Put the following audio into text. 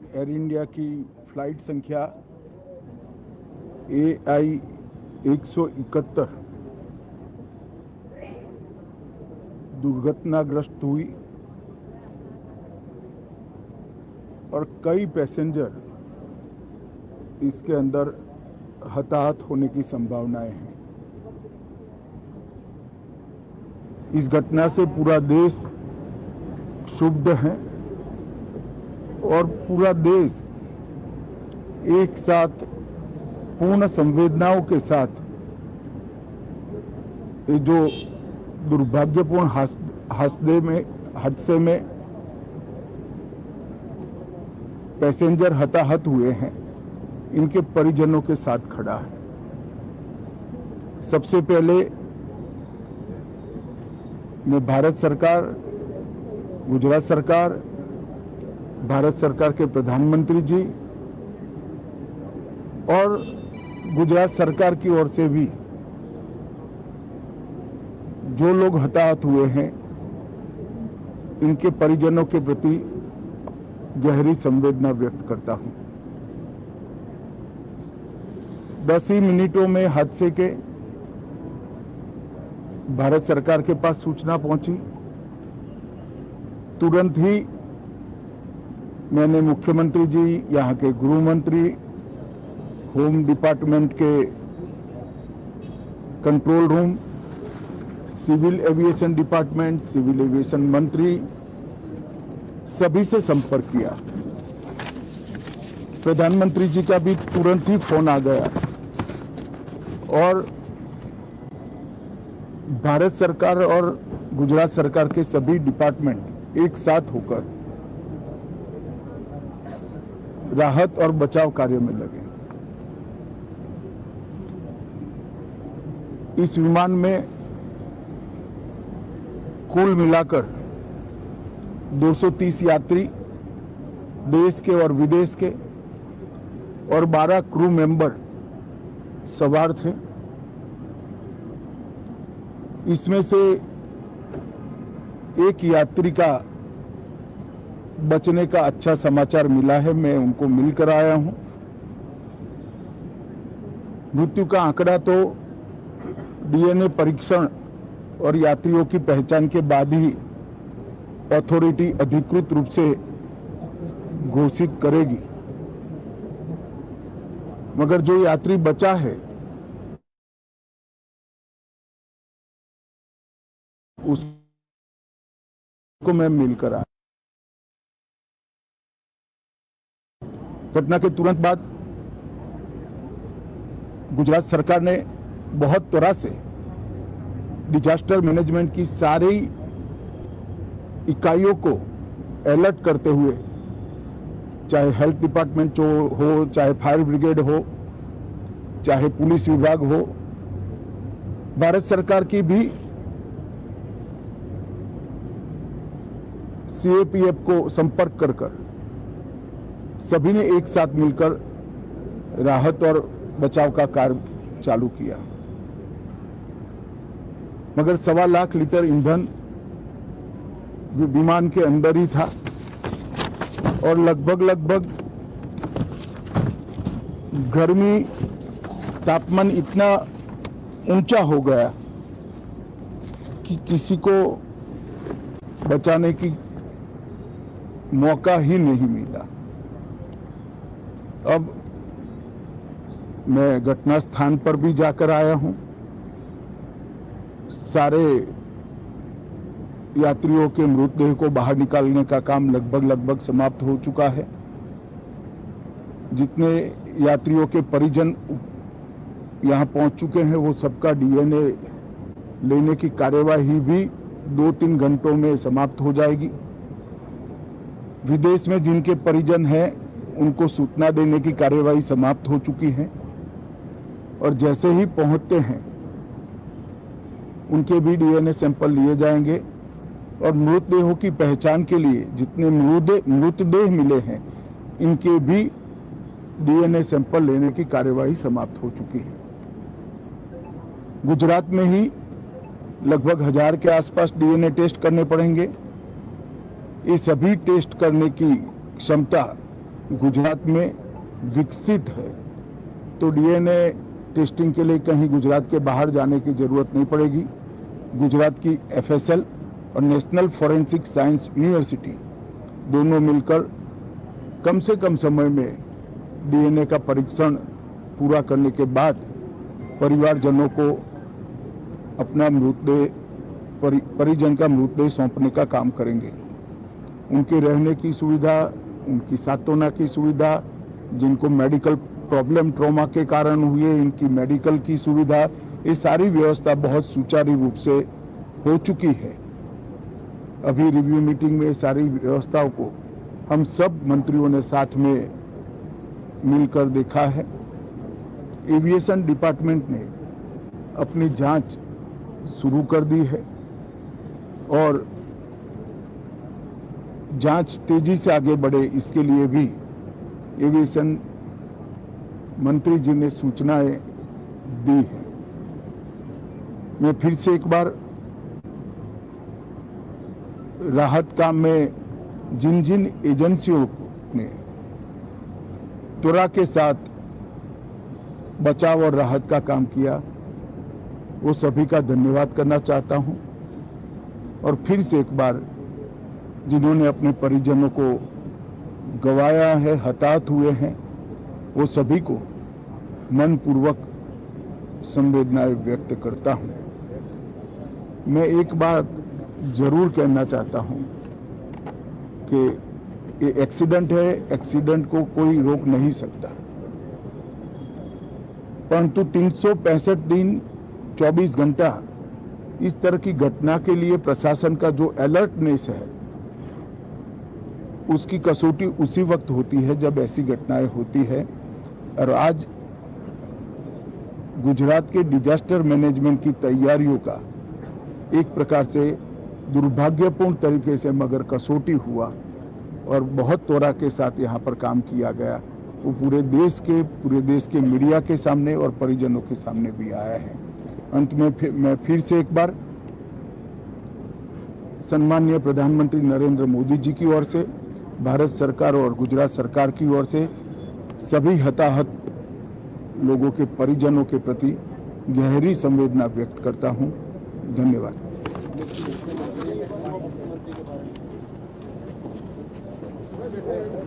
Air India की flight संख्या AI 171 दुर्घटनाग्रस्त हुई और कई पैसेंजर इसके अंदर हताहत होने की संभावनाएं हैं। इस घटना से पूरा देश क्षुब्ध है और पूरा देश एक साथ पूर्ण संवेदनाओं के साथ ये जो दुर्भाग्यपूर्ण हादसे में पैसेंजर हताहत हुए हैं, इनके परिजनों के साथ खड़ा है। सबसे पहले मैं भारत सरकार, गुजरात सरकार, भारत सरकार के प्रधानमंत्री जी और गुजरात सरकार की ओर से भी जो लोग हताहत हुए हैं, इनके परिजनों के प्रति गहरी संवेदना व्यक्त करता हूं। 10 ही मिनटों में हादसे के भारत सरकार के पास सूचना पहुंची। तुरंत ही मैंने मुख्यमंत्री जी, यहाँ के गृह मंत्री, होम डिपार्टमेंट के control room, civil aviation department, civil aviation मंत्री, सभी से संपर्क किया। प्रधानमंत्री जी का भी तुरंत ही फोन आ गया और भारत सरकार और गुजरात सरकार के सभी डिपार्टमेंट एक साथ होकर राहत और बचाव कार्य में लगे। इस विमान में कुल मिलाकर 230 यात्री देश के और विदेश के और 12 क्रू मेंबर सवार थे। इसमें से एक यात्री का बचने का अच्छा समाचार मिला है, मैं उनको मिलकर आया हूं। मृत्यु का आंकड़ा तो DNA परीक्षण और यात्रियों की पहचान के बाद ही अथॉरिटी अधिकृत रूप से घोषित करेगी, मगर जो यात्री बचा है उसको मैं मिलकर आया। घटना के तुरंत बाद गुजरात सरकार ने बहुत तरह से डिजास्टर मैनेजमेंट की सारी इकाइयों को अलर्ट करते हुए, चाहे हेल्थ डिपार्टमेंट हो, चाहे फायर ब्रिगेड हो, चाहे पुलिस विभाग हो, भारत सरकार की भी CAPF को संपर्क कर सभी ने एक साथ मिलकर राहत और बचाव का कार्य चालू किया। मगर 1.25 लाख लीटर ईंधन जो विमान के अंदर ही था और लगभग गर्मी, तापमान इतना ऊंचा हो गया कि किसी को बचाने की मौका ही नहीं मिला। अब मैं घटना स्थान पर भी जाकर आया हूं। सारे यात्रियों के मृतदेह को बाहर निकालने का काम लगभग समाप्त हो चुका है। जितने यात्रियों के परिजन यहां पहुंच चुके हैं, वो सबका DNA लेने की कार्यवाही भी 2-3 घंटों में समाप्त हो जाएगी। विदेश में जिनके परिजन हैं, उनको सूचना देने की कार्यवाही समाप्त हो चुकी है और जैसे ही पहुंचते हैं उनके भी DNA सैंपल लिए जाएंगे और मृतदेहों की पहचान के लिए जितने मृतदेह मिले हैं, इनके भी DNA सैंपल लेने की कार्यवाही समाप्त हो चुकी है। गुजरात में ही लगभग 1000 के आसपास DNA टेस्ट करने पड़ेंगे। ये सभी टेस्ट करने की क्षमता गुजरात में विकसित है, तो डीएनए टेस्टिंग के लिए कहीं गुजरात के बाहर जाने की जरूरत नहीं पड़ेगी। गुजरात की एफएसएल और नेशनल फॉरेंसिक साइंस यूनिवर्सिटी दोनों मिलकर कम से कम समय में डीएनए का परीक्षण पूरा करने के बाद परिवारजनों को अपना मृतदेह परिजन का मृतदेह सौंपने का काम करेंगे। उनके रहने की सुविधा, उनकी सांत्वना की सुविधा, जिनको मेडिकल प्रॉब्लम ट्रॉमा के कारण हुए, इनकी मेडिकल की सुविधा, ये सारी व्यवस्था बहुत सुचारू रूप से हो चुकी है। अभी रिव्यू मीटिंग में सारी व्यवस्थाओं को हम सब मंत्रियों ने साथ में मिलकर देखा है। एविएशन डिपार्टमेंट ने अपनी जांच शुरू कर दी है और जांच तेजी से आगे बढ़े, इसके लिए भी एविएशन मंत्री जी ने सूचनाएं दी है। मैं फिर से एक बार राहत काम में जिन जिन एजेंसियों ने त्वरा के साथ बचाव और राहत का काम किया, वो सभी का धन्यवाद करना चाहता हूं। और फिर से एक बार जिन्होंने अपने परिजनों को गंवाया है, हताहत हुए हैं, वो सभी को मनपूर्वक संवेदनाएं व्यक्त करता हूं। मैं एक बात जरूर कहना चाहता हूं कि ये एक्सीडेंट है, एक्सीडेंट को कोई रोक नहीं सकता, परंतु 365 दिन 24 घंटा इस तरह की घटना के लिए प्रशासन का जो अलर्टनेस है, उसकी कसौटी उसी वक्त होती है जब ऐसी घटनाएं होती है। और आज गुजरात के डिजास्टर मैनेजमेंट की तैयारियों का एक प्रकार से दुर्भाग्यपूर्ण तरीके से मगर कसौटी हुआ और बहुत त्वरा के साथ यहाँ पर काम किया गया, वो पूरे देश के मीडिया के सामने और परिजनों के सामने भी आया है। अंत में मैं फिर से एक बार सम्माननीय प्रधानमंत्री नरेंद्र मोदी जी की ओर से, भारत सरकार और गुजरात सरकार की ओर से सभी हताहत लोगों के परिजनों के प्रति गहरी संवेदना व्यक्त करता हूं। धन्यवाद। मुख्यमंत्री के बाद